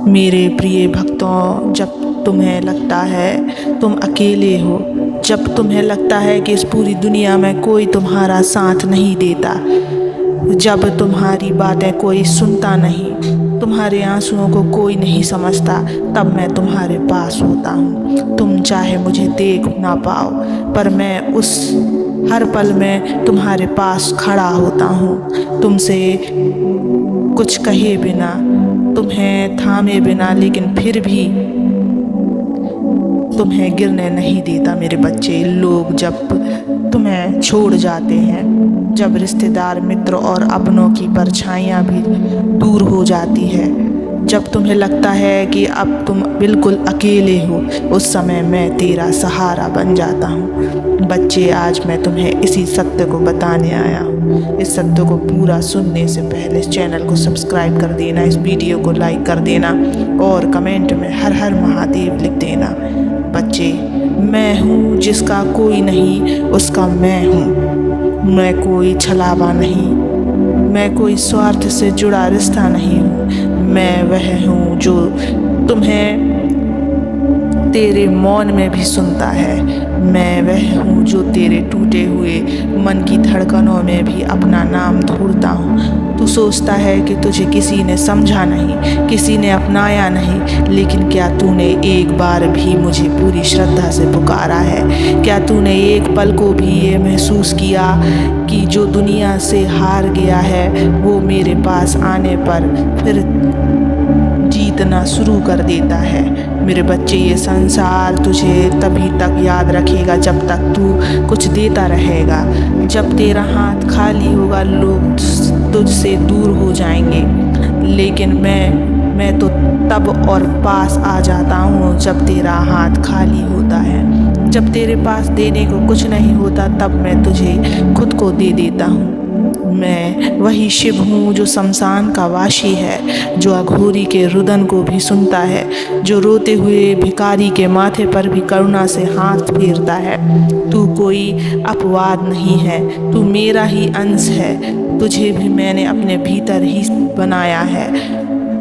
मेरे प्रिय भक्तों, जब तुम्हें लगता है तुम अकेले हो, जब तुम्हें लगता है कि इस पूरी दुनिया में कोई तुम्हारा साथ नहीं देता, जब तुम्हारी बातें कोई सुनता नहीं, तुम्हारे आंसुओं को कोई नहीं समझता, तब मैं तुम्हारे पास होता हूँ। तुम चाहे मुझे देख ना पाओ, पर मैं उस हर पल में तुम्हारे पास खड़ा होता हूँ, तुमसे कुछ कहे बिना, तुम्हें थामे बिना, लेकिन फिर भी तुम्हें गिरने नहीं देता मेरे बच्चे। लोग जब तुम्हें छोड़ जाते हैं, जब रिश्तेदार, मित्र और अपनों की परछाइयाँ भी दूर हो जाती है, जब तुम्हें लगता है कि अब तुम बिल्कुल अकेले हो, उस समय मैं तेरा सहारा बन जाता हूँ। बच्चे, आज मैं तुम्हें इसी सत्य को बताने आया हूँ। इस सत्य को पूरा सुनने से पहले इस चैनल को सब्सक्राइब कर देना, इस वीडियो को लाइक कर देना और कमेंट में हर हर महादेव लिख देना। बच्चे, मैं हूँ जिसका कोई नहीं, उसका मैं हूँ। मैं कोई छलावा नहीं, मैं कोई स्वार्थ से जुड़ा रिश्ता नहीं हूँ। मैं वह हूँ जो तुम्हें तेरे मौन में भी सुनता है। मैं वह हूँ जो तेरे टूटे हुए मन की धड़कनों में भी अपना नाम ढूंढता हूँ। तू सोचता है कि तुझे किसी ने समझा नहीं, किसी ने अपनाया नहीं, लेकिन क्या तूने एक बार भी मुझे पूरी श्रद्धा से पुकारा है? क्या तूने एक पल को भी ये महसूस किया कि जो दुनिया से हार गया है वो मेरे पास आने पर फिर जीतना शुरू कर देता है? मेरे बच्चे, ये संसार तुझे तभी तक याद रखेगा जब तक तू कुछ देता रहेगा। जब तेरा हाथ खाली होगा, लोग तुझसे दूर हो जाएंगे, लेकिन मैं तो तब और पास आ जाता हूँ जब तेरा हाथ खाली होता है। जब तेरे पास देने को कुछ नहीं होता, तब मैं तुझे खुद को दे देता हूँ। मैं वही शिव हूँ जो शमशान का वासी है, जो अघोरी के रुदन को भी सुनता है, जो रोते हुए भिखारी के माथे पर भी करुणा से हाथ फेरता है। तू कोई अपवाद नहीं है, तू मेरा ही अंश है। तुझे भी मैंने अपने भीतर ही बनाया है।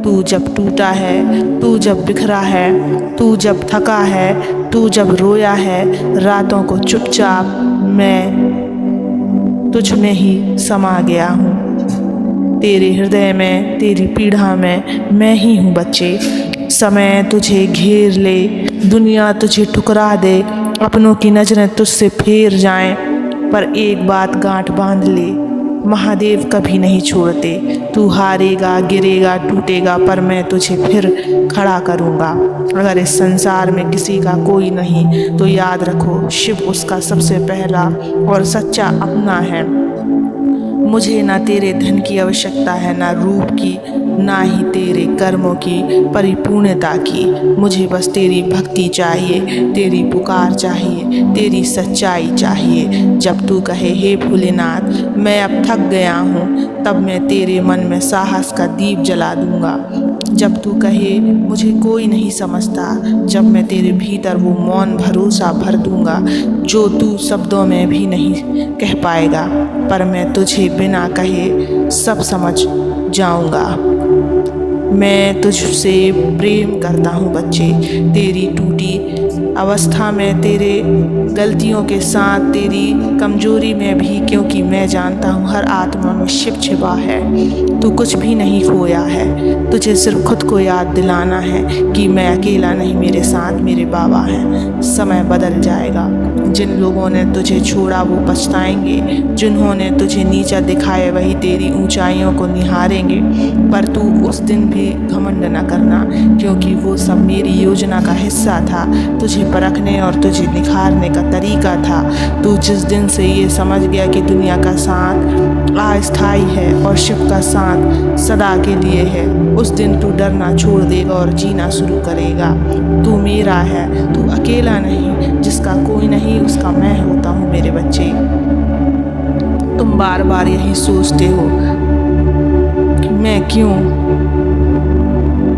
तू जब टूटा है, तू जब बिखरा है, तू जब थका है, तू जब रोया है, रातों को चुपचाप मैं तुझ में ही समा गया हूँ। तेरे हृदय में, तेरी पीड़ा में मैं ही हूँ बच्चे। समय तुझे घेर ले, दुनिया तुझे ठुकरा दे, अपनों की नजरें तुझसे फेर जाएं, पर एक बात गांठ बांध ले, महादेव कभी नहीं छोड़ते। तू हारेगा, गिरेगा, टूटेगा, पर मैं तुझे फिर खड़ा करूँगा। अगर इस संसार में किसी का कोई नहीं, तो याद रखो, शिव उसका सबसे पहला और सच्चा अपना है। मुझे ना तेरे धन की आवश्यकता है, ना रूप की, ना ही तेरे कर्मों की परिपूर्णता की। मुझे बस तेरी भक्ति चाहिए, तेरी पुकार चाहिए, तेरी सच्चाई चाहिए। जब तू कहे, हे भोलेनाथ मैं अब थक गया हूँ, तब मैं तेरे मन में साहस का दीप जला दूंगा। जब तू कहे मुझे कोई नहीं समझता, जब मैं तेरे भीतर वो मौन भरोसा भर दूंगा जो तू शब्दों में भी नहीं कह पाएगा, पर मैं तुझे बिना कहे सब समझ जाऊंगा। मैं तुझसे प्रेम करता हूँ बच्चे। तेरी टूटी अवस्था में, तेरे गलतियों के साथ, तेरी कमजोरी में भी, क्योंकि मैं जानता हूँ हर आत्मा में शिव छिपा है। तू कुछ भी नहीं खोया है, तुझे सिर्फ खुद को याद दिलाना है कि मैं अकेला नहीं, मेरे साथ मेरे बाबा हैं। समय बदल जाएगा, जिन लोगों ने तुझे छोड़ा वो पछताएंगे, जिन्होंने तुझे नीचा दिखाया वही तेरी ऊंचाइयों को निहारेंगे। पर तू उस दिन भी घमंड न करना, क्योंकि वो सब मेरी योजना का हिस्सा था। तुझे परखने और तुझे निखारने का तरीका था। तू जिस दिन से ये समझ गया कि दुनिया का साथ अस्थायी है और शिव का साथ सदा के लिए है, उस दिन तू डरना छोड़ देगा और जीना शुरू करेगा। तू मेरा है, तू अकेला नहीं। जिसका कोई नहीं, उसका मैं होता हूँ मेरे बच्चे। तुम बार बार यही सोचते हो कि मैं क्यों,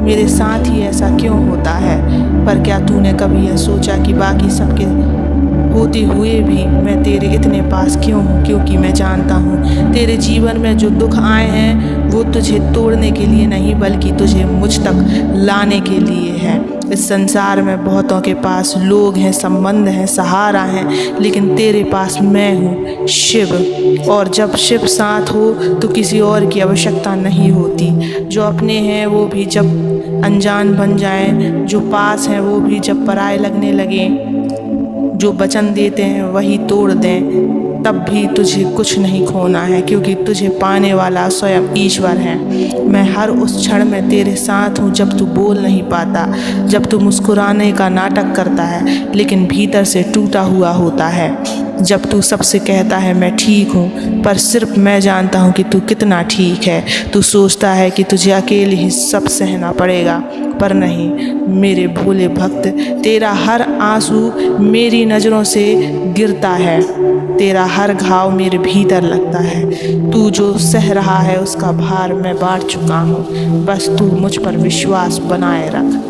मेरे साथ ही ऐसा क्यों होता है, पर क्या तूने कभी यह सोचा कि बाकी सबके होते हुए भी मैं तेरे इतने पास क्यों हूँ? क्योंकि मैं जानता हूँ तेरे जीवन में जो दुख आए हैं वो तुझे तोड़ने के लिए नहीं बल्कि तुझे मुझ तक लाने के लिए है। इस संसार में बहुतों के पास लोग हैं, संबंध हैं, सहारा हैं, लेकिन तेरे पास मैं हूँ, शिव। और जब शिव साथ हो तो किसी और की आवश्यकता नहीं होती। जो अपने हैं वो भी जब अनजान बन जाएं, जो पास हैं वो भी जब पराये लगने लगें, जो वचन देते हैं वही तोड़ दें, तब भी तुझे कुछ नहीं खोना है, क्योंकि तुझे पाने वाला स्वयं ईश्वर है। मैं हर उस क्षण में तेरे साथ हूँ जब तू बोल नहीं पाता, जब तू मुस्कुराने का नाटक करता है लेकिन भीतर से टूटा हुआ होता है, जब तू सबसे कहता है मैं ठीक हूँ, पर सिर्फ मैं जानता हूँ कि तू कितना ठीक है। तू सोचता है कि तुझे अकेले ही सब सहना पड़ेगा, पर नहीं मेरे भोले भक्त, तेरा हर आंसू मेरी नज़रों से गिरता है, तेरा हर घाव मेरे भीतर लगता है। तू जो सह रहा है उसका भार मैं बांट चुका हूँ, बस तू मुझ पर विश्वास बनाए रख।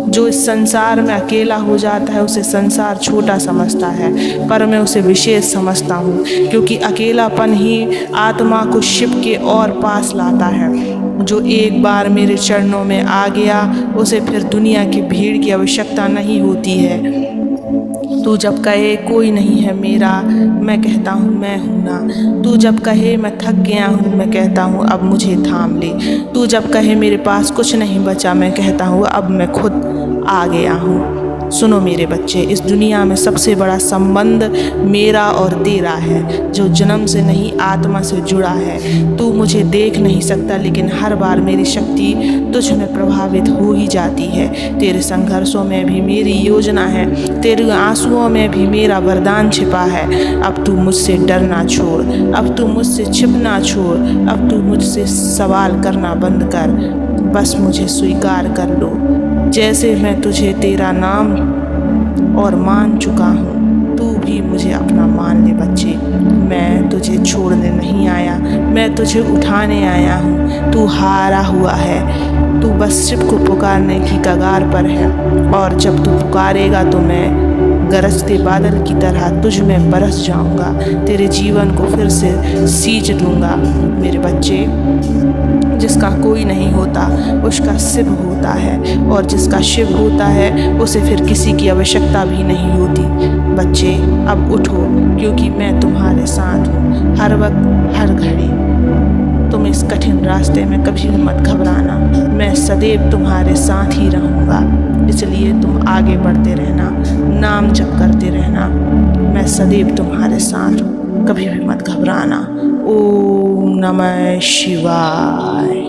जो इस संसार में अकेला हो जाता है उसे संसार छोटा समझता है, पर मैं उसे विशेष समझता हूँ, क्योंकि अकेलापन ही आत्मा को शिव के और पास लाता है। जो एक बार मेरे चरणों में आ गया उसे फिर दुनिया की भीड़ की आवश्यकता नहीं होती है। तू जब कहे कोई नहीं है मेरा, मैं कहता हूँ मैं हूँ ना। तू जब कहे मैं थक गया हूँ, मैं कहता हूँ अब मुझे थाम ले। तू जब कहे मेरे पास कुछ नहीं बचा, मैं कहता हूँ अब मैं खुद आ गया हूँ। सुनो मेरे बच्चे, इस दुनिया में सबसे बड़ा संबंध मेरा और तेरा है, जो जन्म से नहीं आत्मा से जुड़ा है। तू मुझे देख नहीं सकता, लेकिन हर बार मेरी शक्ति तुझ में प्रभावित हो ही जाती है। तेरे संघर्षों में भी मेरी योजना है, तेरे आंसुओं में भी मेरा वरदान छिपा है। अब तू मुझसे डरना छोड़, अब तू मुझसे छिपना छोड़, अब तू मुझसे सवाल करना बंद कर, बस मुझे स्वीकार कर लो जैसे मैं तुझे तेरा नाम और मान चुका हूँ, तू भी मुझे अपना मान ले बच्चे। मैं तुझे छोड़ने नहीं आया, मैं तुझे उठाने आया हूँ। तू हारा हुआ है, तू बस शिव को पुकारने की कगार पर है, और जब तू पुकारेगा तो मैं गरजते बादल की तरह तुझ में बरस जाऊंगा, तेरे जीवन को फिर से सींच दूंगा। मेरे बच्चे, जिसका कोई नहीं होता उसका शिव होता है, और जिसका शिव होता है उसे फिर किसी की आवश्यकता भी नहीं होती। बच्चे अब उठो, क्योंकि मैं तुम्हारे साथ हूँ हर वक्त हर घड़ी। तुम इस कठिन रास्ते में कभी भी मत घबराना, मैं सदैव तुम्हारे साथ ही रहूँगा। इसलिए तुम आगे बढ़ते रहना, नाम जप करते रहना, मैं सदैव तुम्हारे साथ हूँ, कभी भी मत घबराना। ओम नमः शिवाय।